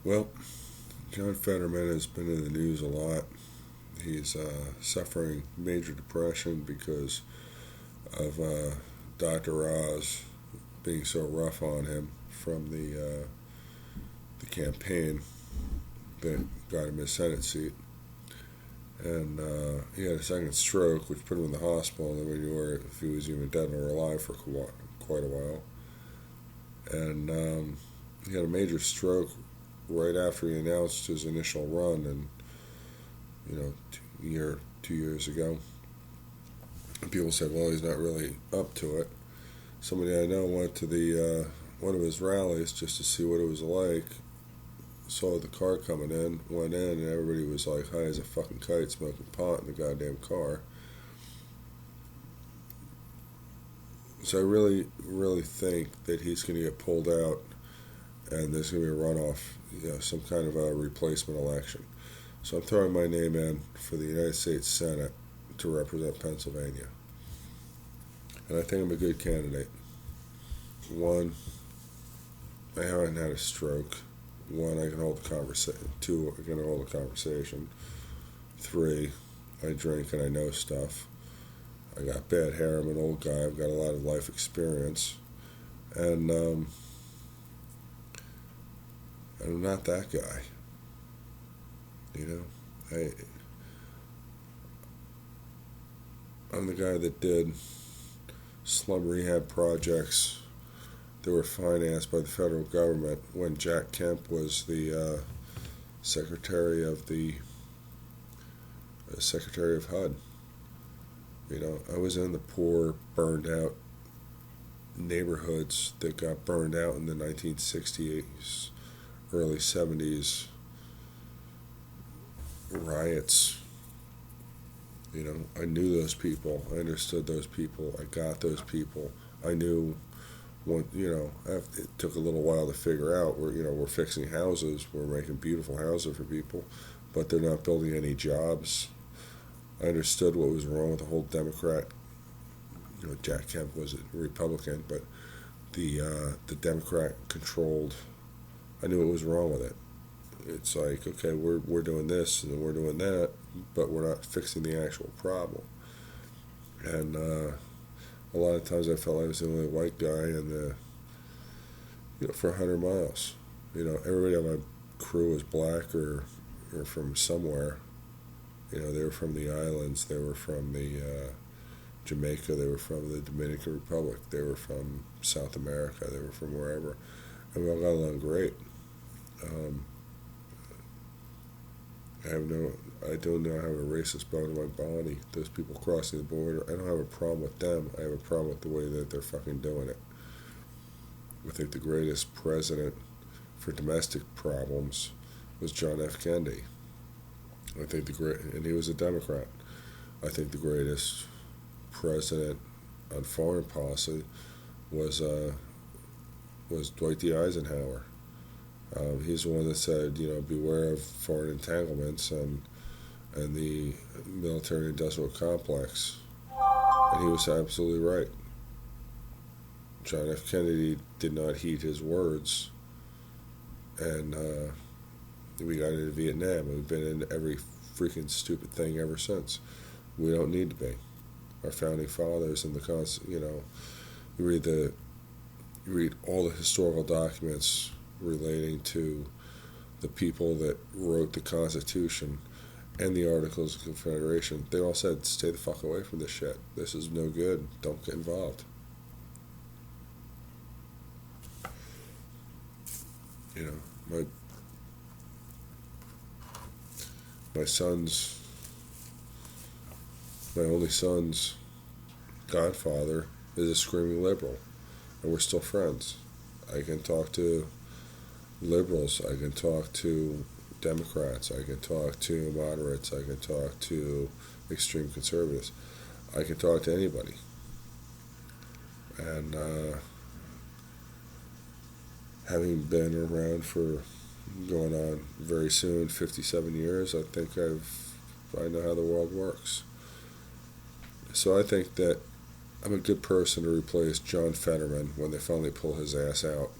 Well, John Fetterman has been in the news a lot. He's suffering major depression because of Dr. Oz being so rough on him from the campaign that got him his Senate seat. And he had a second stroke, which put him in the hospital, and then we knew if he was even dead or alive for quite a while. And he had a major stroke right after he announced his initial run, and year, 2 years ago. And people said, well, he's not really up to it. Somebody I know went to the one of his rallies just to see what it was like. Saw the car coming in, went in, and everybody was like high as a fucking kite, smoking pot in the goddamn car. So I really, really think that he's going to get pulled out, and there's going to be a runoff, some kind of a replacement election. So I'm throwing my name in for the United States Senate to represent Pennsylvania. And I think I'm a good candidate. One, I haven't had a stroke. One, I can hold a conversation. Two, I can hold a conversation. Three, I drink and I know stuff. I got bad hair. I'm an old guy. I've got a lot of life experience. And I'm not that guy. I'm the guy that did slum rehab projects that were financed by the federal government when Jack Kemp was the secretary of Secretary of HUD. I was in the poor, burned out neighborhoods that got burned out in the 1960s, early 70s riots. I knew those people. I understood those people. I got those people. I knew it took a little while to figure out. We're fixing houses. We're making beautiful houses for people, but they're not building any jobs. I understood what was wrong with the whole Democrat. Jack Kemp was a Republican, but the Democrat controlled. I knew what was wrong with it. It's like, okay, we're doing this and we're doing that, but we're not fixing the actual problem. And a lot of times I felt I was the only white guy for 100 miles. Everybody on my crew was black or from somewhere. They were from the islands. They were from the Jamaica. They were from the Dominican Republic. They were from South America. They were from wherever. And we all got along great. I don't have a racist bone in my body. Those people crossing the border, I don't have a problem with them. I have a problem with the way that they're fucking doing it. I think the greatest president for domestic problems was John F. Kennedy. And he was a Democrat. I think the greatest president on foreign policy was Dwight D. Eisenhower. He's the one that said, beware of foreign entanglements and the military-industrial complex. And he was absolutely right. John F. Kennedy did not heed his words, and we got into Vietnam. We've been in every freaking stupid thing ever since. We don't need to be. Our founding fathers and you read all the historical documents relating to the people that wrote the Constitution and the Articles of Confederation. They all said, stay the fuck away from this shit. This is no good. Don't get involved. My my only son's godfather is a screaming liberal, and we're still friends. I can talk to liberals, I can talk to Democrats, I can talk to moderates, I can talk to extreme conservatives. I can talk to anybody. And having been around for going on very soon 57 years, I think I know how the world works. So I think that I'm a good person to replace John Fetterman when they finally pull his ass out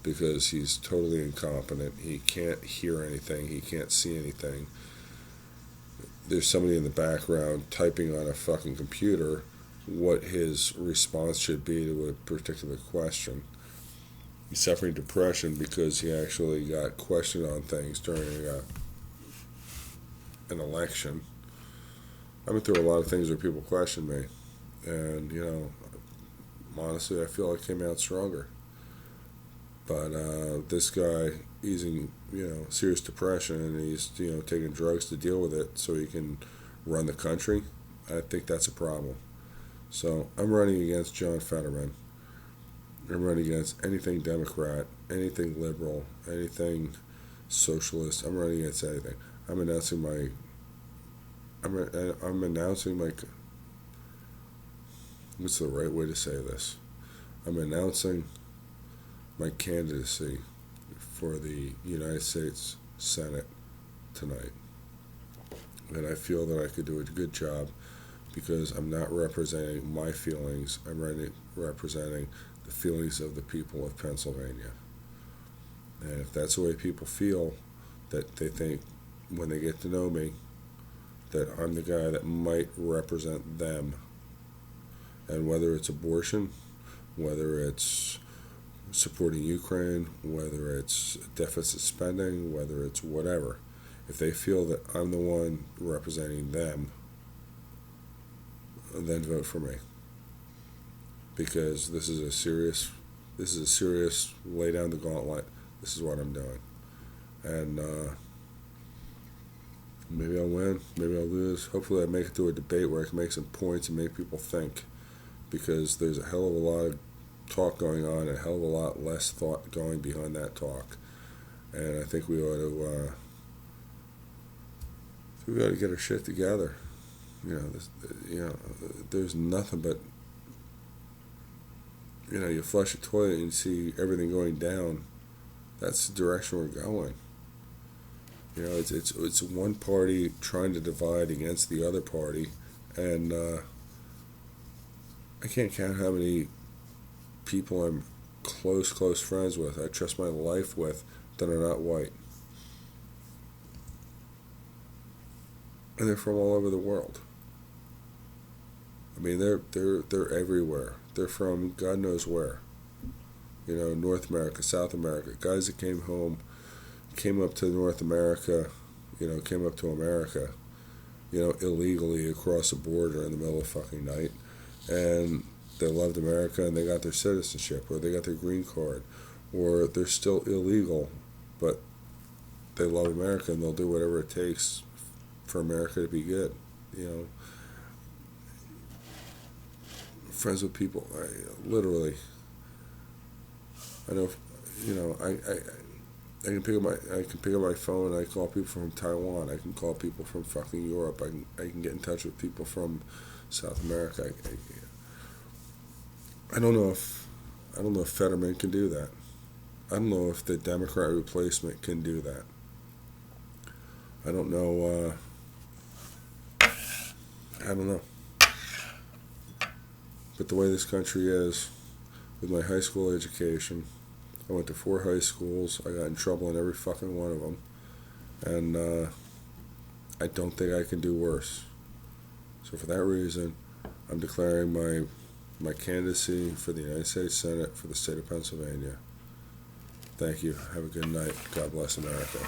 because he's totally incompetent. He can't hear anything. He can't see anything. There's somebody in the background typing on a fucking computer what his response should be to a particular question. He's suffering depression because he actually got questioned on things during an election. I've been through a lot of things where people question me, and honestly, I feel I came out stronger. But this guy, he's in serious depression, and he's taking drugs to deal with it so he can run the country. I think that's a problem. So I'm running against John Fetterman. I'm running against anything Democrat, anything liberal, anything socialist. I'm running against anything. I'm announcing my. What's the right way to say this? I'm announcing my candidacy for the United States Senate tonight. And I feel that I could do a good job because I'm not representing my feelings. I'm representing the feelings of the people of Pennsylvania. And if that's the way people feel, that they think when they get to know me, that I'm the guy that might represent them. And whether it's abortion, whether it's supporting Ukraine, whether it's deficit spending, whether it's whatever, if they feel that I'm the one representing them, then vote for me. Because this is a serious lay down the gauntlet. This is what I'm doing. And maybe I'll win, maybe I'll lose. Hopefully I make it through a debate where I can make some points and make people think. Because there's a hell of a lot of talk going on and a hell of a lot less thought going behind that talk. And I think we ought to get our shit together. There's nothing but, you flush a toilet and you see everything going down. That's the direction we're going. It's one party trying to divide against the other party, and I can't count how many people I'm close friends with, I trust my life with, that are not white. And they're from all over the world. I mean, they're everywhere. They're from God knows where. North America, South America. Guys that came up to North America, came up to America, illegally across the border in the middle of fucking night. And they loved America and they got their citizenship, or they got their green card, or they're still illegal, but they love America and they'll do whatever it takes for America to be good. Friends with people, I know, I can pick up my phone. I call people from Taiwan. I can call people from fucking Europe. I can get in touch with people from South America. I don't know if Fetterman can do that. I don't know if the Democrat replacement can do that. I don't know. I don't know. But the way this country is, with my high school education, I went to 4 high schools. I got in trouble in every fucking one of them. And I don't think I can do worse. So for that reason, I'm declaring my candidacy for the United States Senate for the state of Pennsylvania. Thank you. Have a good night. God bless America.